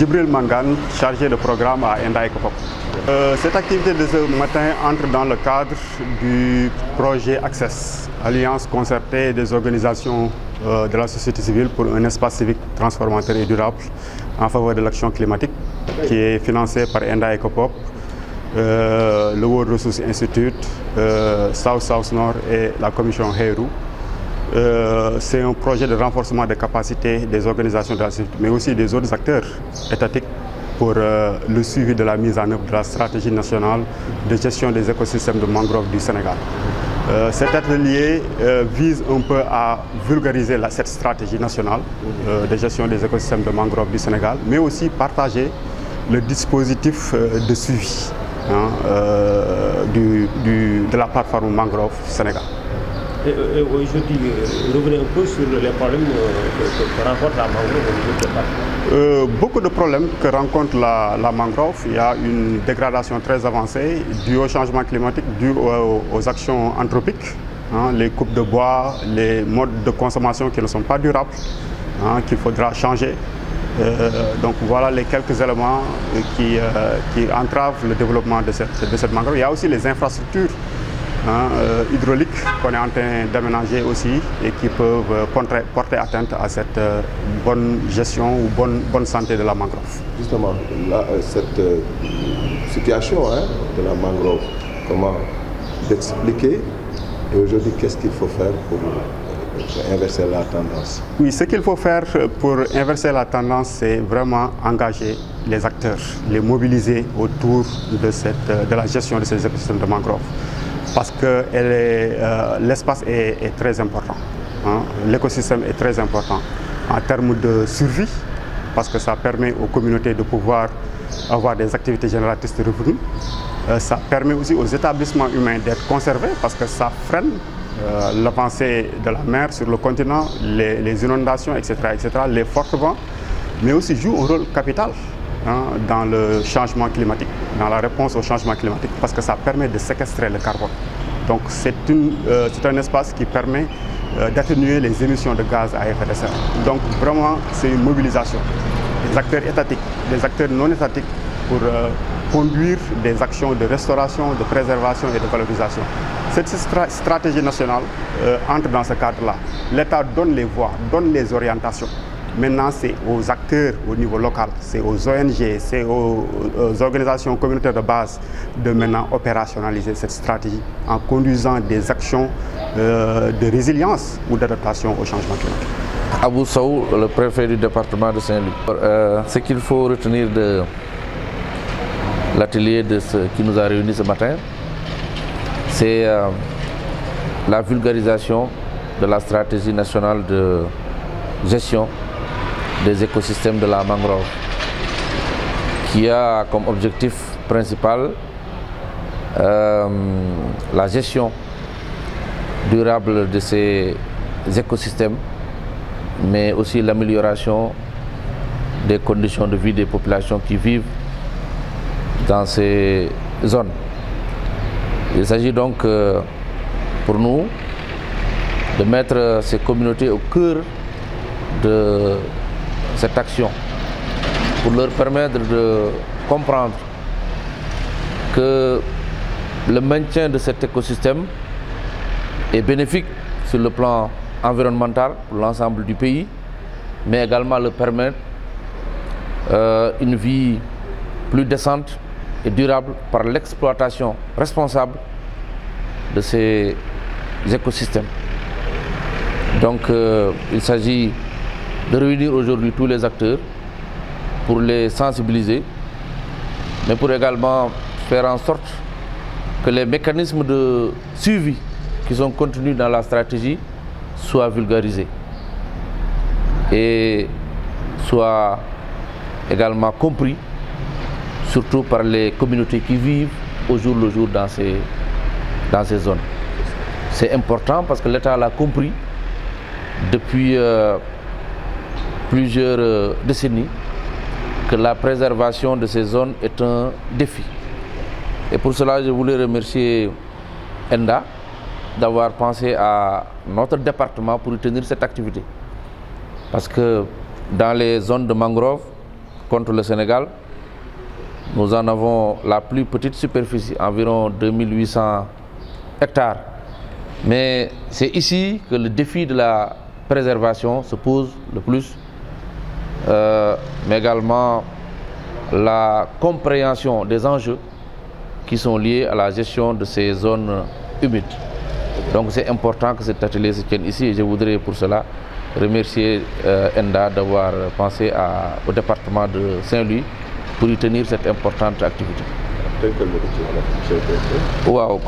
Djibril Mangane, chargé de programme à Enda Ecopop. Cette activité de ce matin entre dans le cadre du projet Access, alliance concertée des organisations de la société civile pour un espace civique transformateur et durable en faveur de l'action climatique, qui est financé par Enda Ecopop, le World Resources Institute, South Nord et la commission Heiru. C'est un projet de renforcement des capacités des organisations de la société, mais aussi des autres acteurs étatiques pour le suivi de la mise en œuvre de la stratégie nationale de gestion des écosystèmes de mangrove du Sénégal. Cet atelier vise un peu à vulgariser cette stratégie nationale de gestion des écosystèmes de mangrove du Sénégal, mais aussi partager le dispositif de suivi de la plateforme Mangrove Sénégal. Et aujourd'hui, revenez un peu sur les problèmes que rencontre la mangrove au niveau du département. Beaucoup de problèmes que rencontre la mangrove. Il y a une dégradation très avancée due au changement climatique, due aux actions anthropiques, les coupes de bois, les modes de consommation qui ne sont pas durables, qu'il faudra changer. Donc voilà les quelques éléments qui entravent le développement de cette mangrove. Il y a aussi les infrastructures hydrauliques qu'on est en train d'aménager aussi et qui peuvent porter atteinte à cette bonne gestion ou bonne santé de la mangrove. Justement, là, cette situation de la mangrove, comment l'expliquer et aujourd'hui qu'est-ce qu'il faut faire pour inverser la tendance? Oui, ce qu'il faut faire pour inverser la tendance, c'est vraiment engager les acteurs, les mobiliser autour de la gestion de ces écosystèmes de mangrove. Parce que l'espace est très important. L'écosystème est très important en termes de survie, parce que ça permet aux communautés de pouvoir avoir des activités génératrices de revenus. Ça permet aussi aux établissements humains d'être conservés, parce que ça freine l'avancée de la mer sur le continent, les inondations, etc., les forts vents, mais aussi joue un rôle capital dans le changement climatique, dans la réponse au changement climatique, parce que ça permet de séquestrer le carbone. Donc c'est un espace qui permet d'atténuer les émissions de gaz à effet de serre. Donc vraiment, c'est une mobilisation des acteurs étatiques, des acteurs non étatiques pour conduire des actions de restauration, de préservation et de valorisation. Cette stratégie nationale entre dans ce cadre-là. L'État donne les voies, donne les orientations. Maintenant, c'est aux acteurs au niveau local, c'est aux ONG, c'est aux organisations communautaires de base de maintenant opérationnaliser cette stratégie en conduisant des actions de résilience ou d'adaptation au changement climatique. Abou Sow, le préfet du département de Saint-Louis. Ce qu'il faut retenir de l'atelier qui nous a réunis ce matin, c'est la vulgarisation de la stratégie nationale de gestion des écosystèmes de la mangrove, qui a comme objectif principal la gestion durable de ces écosystèmes, mais aussi l'amélioration des conditions de vie des populations qui vivent dans ces zones. Il s'agit donc pour nous de mettre ces communautés au cœur de cette action, pour leur permettre de comprendre que le maintien de cet écosystème est bénéfique sur le plan environnemental pour l'ensemble du pays, mais également leur permettre une vie plus décente et durable par l'exploitation responsable de ces écosystèmes. Donc il s'agit de réunir aujourd'hui tous les acteurs pour les sensibiliser, mais pour également faire en sorte que les mécanismes de suivi qui sont contenus dans la stratégie soient vulgarisés et soient également compris, surtout par les communautés qui vivent au jour le jour dans ces zones. C'est important parce que l'État l'a compris depuis plusieurs décennies que la préservation de ces zones est un défi. Et pour cela, je voulais remercier Enda d'avoir pensé à notre département pour tenir cette activité. Parce que dans les zones de mangrove, contre le Sénégal. Nous en avons la plus petite superficie, environ 2800 hectares. Mais c'est ici que le défi de la préservation se pose le plus, mais également la compréhension des enjeux qui sont liés à la gestion de ces zones humides. Donc c'est important que cet atelier se tienne ici et je voudrais pour cela remercier ENDA d'avoir pensé au département de Saint-Louis pour y tenir cette importante activité. Wow.